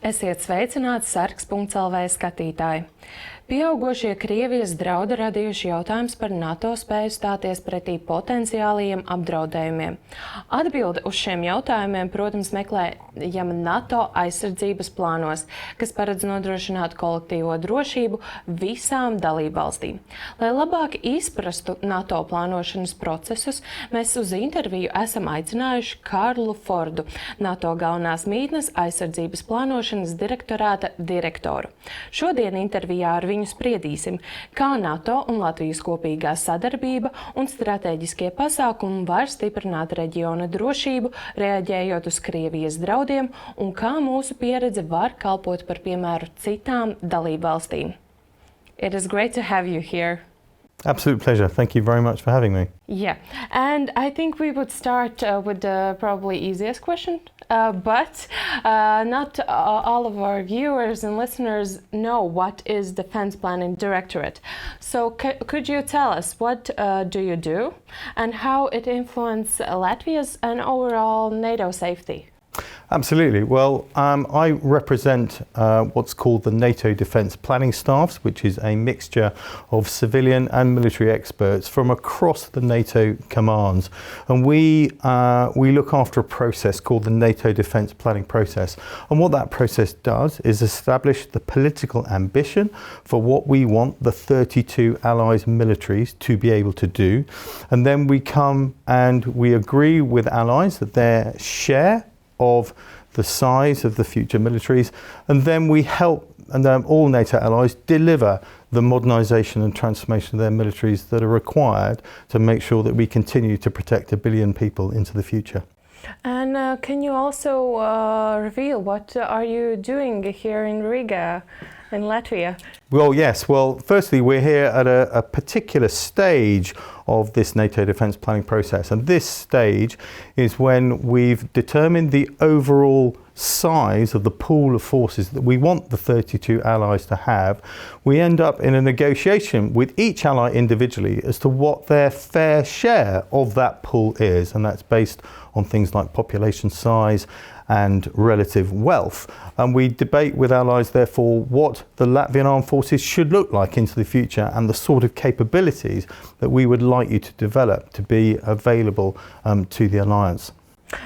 Esiet sveicināti Sargs.lv skatītāji. Pieaugošie Krievijas draudi radījuši jautājums par NATO spēju stāties pretī potenciālajiem apdraudējumiem. Atbilde uz šiem jautājumiem, protams, meklējama NATO aizsardzības plānos, kas paredz nodrošināt kolektīvo drošību visām dalībvalstīm. Lai labāk izprastu NATO plānošanas procesus, mēs uz interviju esam aicinājuši Karlu Fordu, NATO galvenās mītnes aizsardzības plānošanas direktorāta direktoru. Šodien intervijā ar viņu spriedīsim, kā NATO un Latvijas kopīgā sadarbība un stratēģiskie pasākumi var stiprināt reģiona drošību, reaģējot uz Krievijas draudiem, un kā mūsu pieredze var kalpot par piemēru citām dalībvalstīm. It is great to have you here. Absolute pleasure. Thank you very much for having me. Yeah, and I think we would start with the probably easiest question, but not all of our viewers and listeners know what is Defense Planning Directorate. So could you tell us what do you do and how it influences Latvia's and overall NATO safety? Absolutely. Well, I represent what's called the NATO Defence Planning Staffs, which is a mixture of civilian and military experts from across the NATO commands. And we look after a process called the NATO Defence Planning Process. And what that process does is establish the political ambition for what we want the 32 allies militaries to be able to do. And then we come and we agree with allies that their share of the size of the future militaries, and then we help all NATO allies deliver the modernisation and transformation of their militaries that are required to make sure that we continue to protect 1 billion people into the future. And can you also reveal what are you doing here in Riga, in Latvia? Well, yes. Well, firstly, we're here at a particular stage of this NATO defence planning process. And this stage is when we've determined the overall size of the pool of forces that we want the 32 allies to have. We end up in a negotiation with each ally individually as to what their fair share of that pool is. And that's based on things like population size and relative wealth. And we debate with allies, therefore, what the Latvian armed forces should look like into the future and the sort of capabilities that we would like you to develop to be available to the alliance.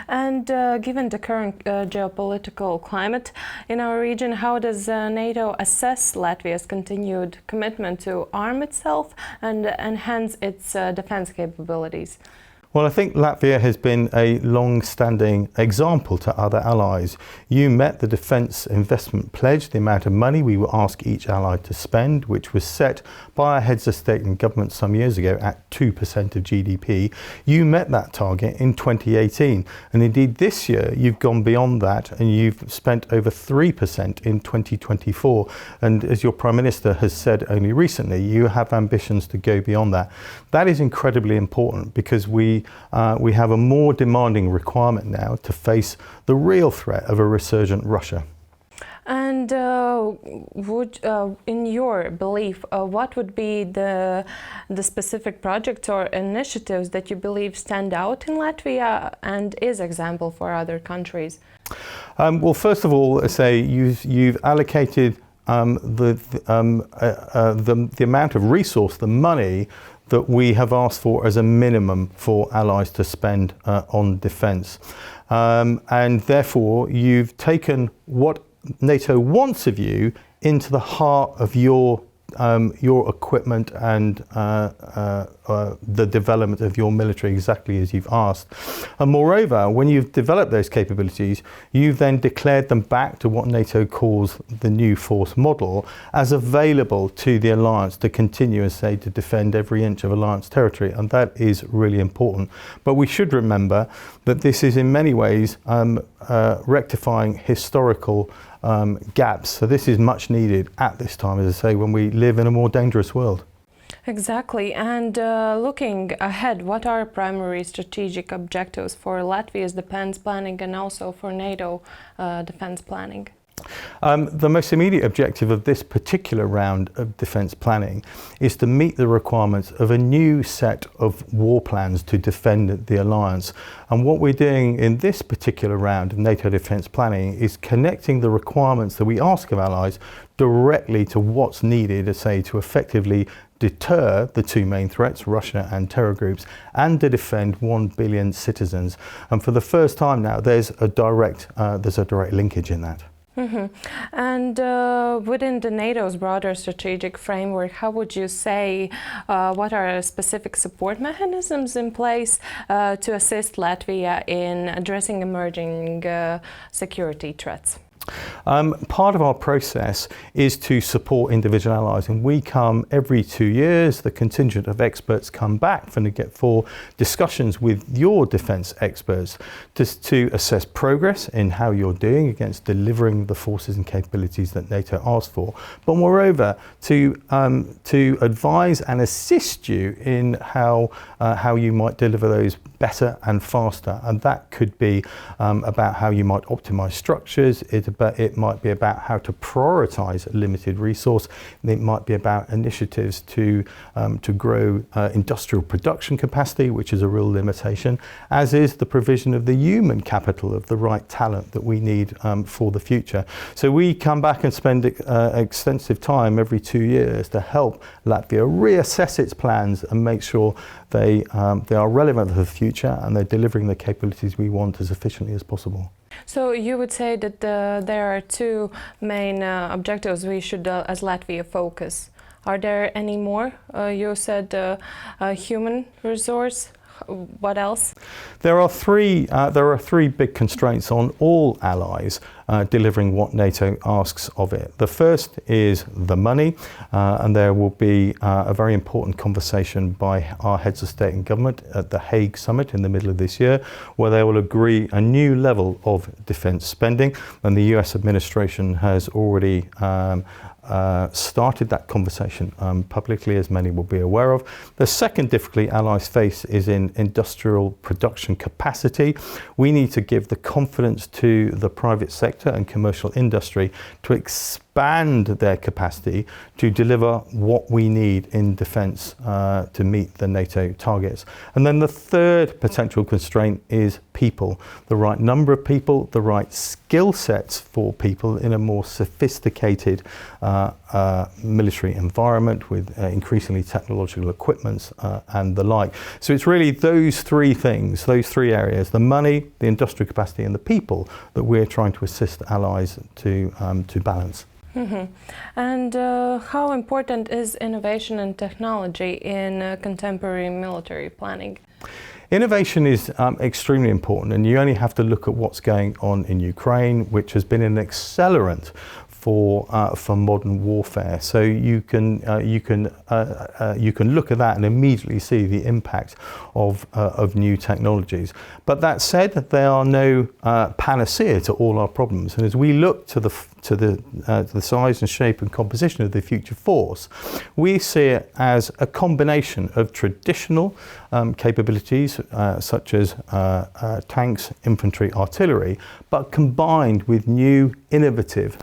And given the current geopolitical climate in our region, how does NATO assess Latvia's continued commitment to arm itself and enhance its defense capabilities? Well, I think Latvia has been a long-standing example to other allies. You met the Defence Investment Pledge, the amount of money we will ask each ally to spend, which was set by our heads of state and government some years ago at 2% of GDP. You met that target in 2018. And indeed this year you've gone beyond that and you've spent over 3% in 2024. And as your Prime Minister has said only recently, you have ambitions to go beyond that. That is incredibly important because we have a more demanding requirement now to face the real threat of a resurgent Russia. And in your belief, what would be the specific projects or initiatives that you believe stand out in Latvia and is example for other countries? Well, first of all, say you've allocated the amount of resource, the money that we have asked for as a minimum for allies to spend on defence. And therefore, you've taken what NATO wants of you into the heart of your equipment and the development of your military exactly as you've asked. And moreover, when you've developed those capabilities, you've then declared them back to what NATO calls the new force model as available to the alliance to continue, as say, to defend every inch of alliance territory. And that is really important. But we should remember that this is in many ways rectifying historical gaps. So this is much needed at this time, as I say, when we live in a more dangerous world. Exactly. And looking ahead, what are primary strategic objectives for Latvia's defense planning and also for NATO defense planning? The most immediate objective of this particular round of defence planning is to meet the requirements of a new set of war plans to defend the alliance. And what we're doing in this particular round of NATO defence planning is connecting the requirements that we ask of allies directly to what's needed, to effectively deter the two main threats, Russia and terror groups, and to defend 1 billion citizens. And for the first time now, there's a direct linkage in that. Mm-hmm. And within the NATO's broader strategic framework, how would you say what are specific support mechanisms in place to assist Latvia in addressing emerging security threats? Part of our process is to support individual allies, and we come every 2 years. The contingent of experts come back for discussions with your defence experts to assess progress in how you're doing against delivering the forces and capabilities that NATO asks for, but moreover to advise and assist you in how you might deliver those better and faster. And that could be about how you might optimise structures. It might be about how to prioritise a limited resource. It might be about initiatives to grow industrial production capacity, which is a real limitation, as is the provision of the human capital of the right talent that we need for the future. So we come back and spend extensive time every 2 years to help Latvia reassess its plans and make sure they are relevant for the future and they're delivering the capabilities we want as efficiently as possible. So you would say that there are two main objectives we should, as Latvia, focus. Are there any more? You said human resource. What else? There are three big constraints on all allies delivering what NATO asks of it. The first is the money, and there will be a very important conversation by our heads of state and government at the Hague summit in the middle of this year, where they will agree a new level of defence spending, and the US administration has already started that conversation publicly, as many will be aware of. The second difficulty allies face is in industrial production capacity. We need to give the confidence to the private sector and commercial industry to expand their capacity to deliver what we need in defence to meet the NATO targets. And then the third potential constraint is people, the right number of people, the right skill sets for people in a more sophisticated military environment with increasingly technological equipments and the like. So it's really those three things, those three areas, the money, the industrial capacity and the people, that we're trying to assist allies to balance. Mm-hmm. And how important is innovation and technology in contemporary military planning? Innovation is extremely important, and you only have to look at what's going on in Ukraine, which has been an accelerant for modern warfare. So you can look at that and immediately see the impact of new technologies. But that said, there are no panacea to all our problems. And as we look to the size and shape and composition of the future force, we see it as a combination of traditional capabilities such as tanks, infantry, artillery, but combined with new innovative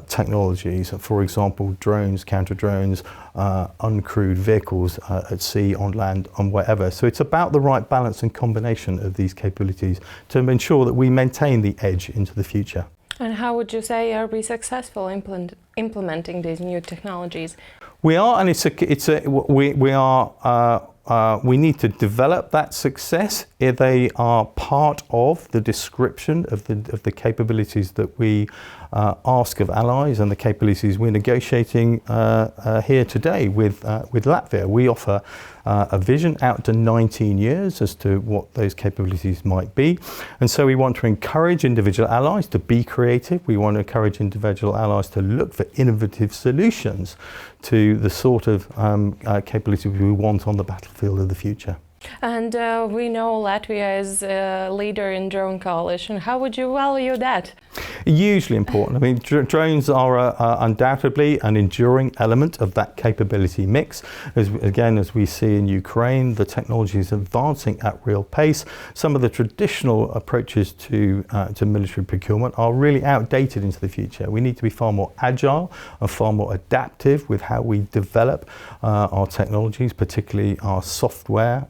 technologies, for example, drones, counter-drones, uncrewed vehicles at sea, on land, on wherever. So it's about the right balance and combination of these capabilities to ensure that we maintain the edge into the future. And how would you say are we successful implementing these new technologies? We are, and we need to develop that success. They are part of the description of the capabilities that we ask of allies and the capabilities we're negotiating here today with Latvia. We offer a vision out to 19 years as to what those capabilities might be. And so we want to encourage individual allies to be creative. We want to encourage individual allies to look for innovative solutions to the sort of capabilities we want on the battlefield of the future. And we know Latvia is a leader in drone coalition. How would you value that? Hugely important. I mean, drones are undoubtedly an enduring element of that capability mix. As we see in Ukraine, the technology is advancing at real pace. Some of the traditional approaches to military procurement are really outdated into the future. We need to be far more agile and far more adaptive with how we develop our technologies, particularly our software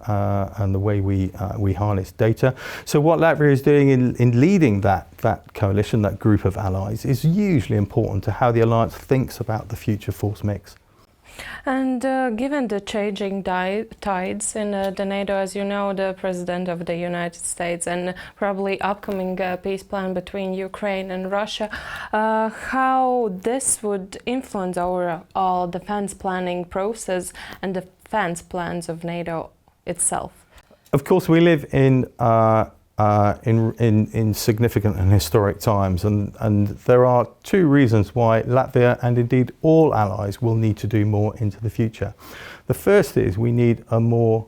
and the way we harness data. So what Latvia is doing in leading that coalition, that group of allies, is hugely important to how the alliance thinks about the future force mix. And given the changing tides in the NATO, as you know, the President of the United States and probably upcoming peace plan between Ukraine and Russia, how this would influence our defense planning process and defense plans of NATO itself? Of course, we live in significant and historic times, and there are two reasons why Latvia and indeed all allies will need to do more into the future. The first is we need a more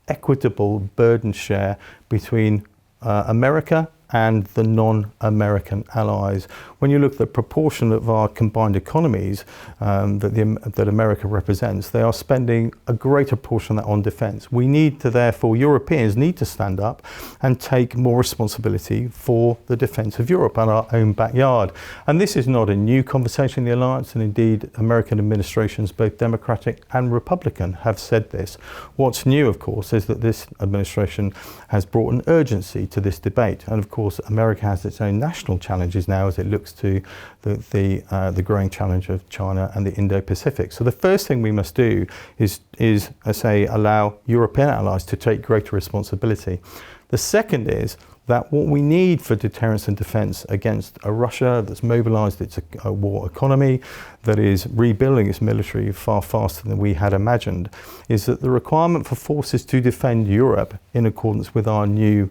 equitable burden share between America and the non-American allies. When you look at the proportion of our combined economies that America represents, they are spending a greater portion of that on defence. We need to, therefore, Europeans need to stand up and take more responsibility for the defence of Europe and our own backyard. And this is not a new conversation in the alliance, and indeed American administrations, both Democratic and Republican, have said this. What's new, of course, is that this administration has brought an urgency to this debate. And of course, America has its own national challenges now as it looks to the growing challenge of China and the Indo-Pacific. So the first thing we must do is I say, allow European allies to take greater responsibility. The second is that what we need for deterrence and defence against a Russia that's mobilised its war economy, that is rebuilding its military far faster than we had imagined, is that the requirement for forces to defend Europe in accordance with our new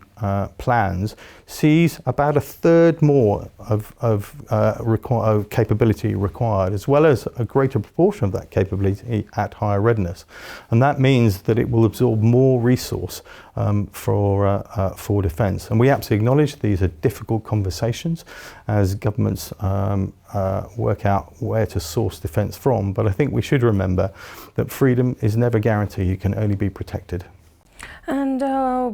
plans sees about a third more of capability required, as well as a greater proportion of that capability at higher readiness. And that means that it will absorb more resource for defence. And we absolutely acknowledge these are difficult conversations as governments work out where to source defence from. But I think we should remember that freedom is never guaranteed. It can only be protected. And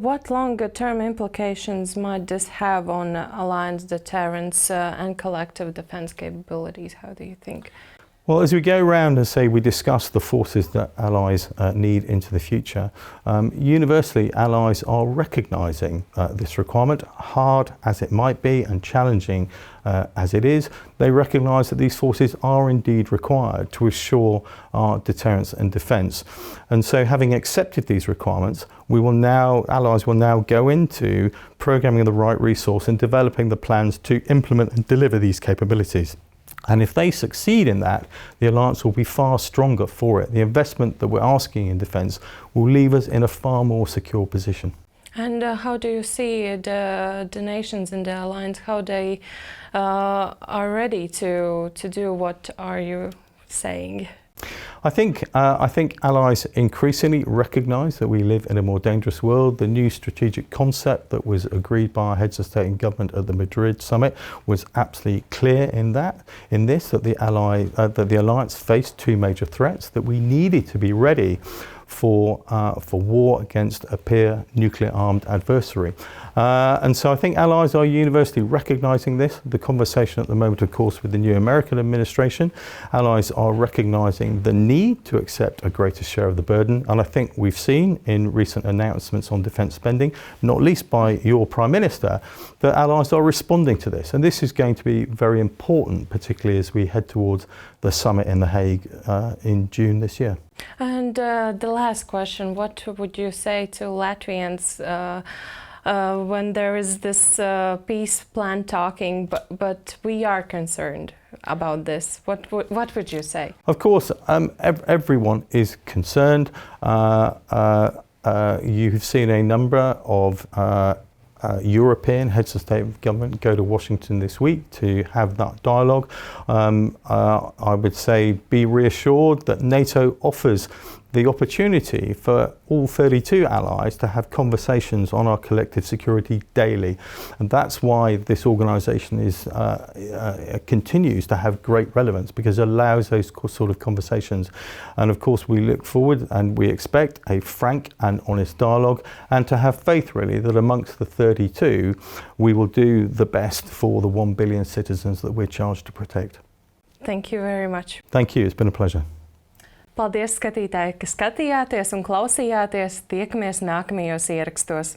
what longer-term implications might this have on alliance deterrence and collective defence capabilities? How do you think? Well, as we go around and say we discuss the forces that allies need into the future, universally allies are recognising this requirement, hard as it might be and challenging as it is. They recognise that these forces are indeed required to assure our deterrence and defence. And so having accepted these requirements, allies will now go into programming the right resource and developing the plans to implement and deliver these capabilities. And if they succeed in that, the alliance will be far stronger for it. The investment that we're asking in defence will leave us in a far more secure position. And how do you see the nations in the alliance, how they are ready to do what are you saying? I think allies increasingly recognise that we live in a more dangerous world. The new strategic concept that was agreed by our heads of state and government at the Madrid summit was absolutely clear that the alliance faced two major threats, that we needed to be ready for war against a peer nuclear-armed adversary. And so I think allies are universally recognising this. The conversation at the moment, of course, with the new American administration, allies are recognising the need to accept a greater share of the burden. And I think we've seen in recent announcements on defence spending, not least by your Prime Minister, that allies are responding to this. And this is going to be very important, particularly as we head towards the summit in The Hague in June this year. And the last question, what would you say to Latvians when there is this peace plan talking, but we are concerned about this? What would you say? Of course, everyone is concerned. You've seen a number of European heads of state and government go to Washington this week to have that dialogue. I would say be reassured that NATO offers the opportunity for all 32 allies to have conversations on our collective security daily. And that's why this organisation continues to have great relevance, because it allows those sort of conversations. And of course, we look forward and we expect a frank and honest dialogue, and to have faith really that amongst the 32, we will do the best for the 1 billion citizens that we're charged to protect. Thank you very much. Thank you, it's been a pleasure. Paldies, skatītāji, ka skatījāties un klausījāties. Tiekamies nākamajos ierakstos.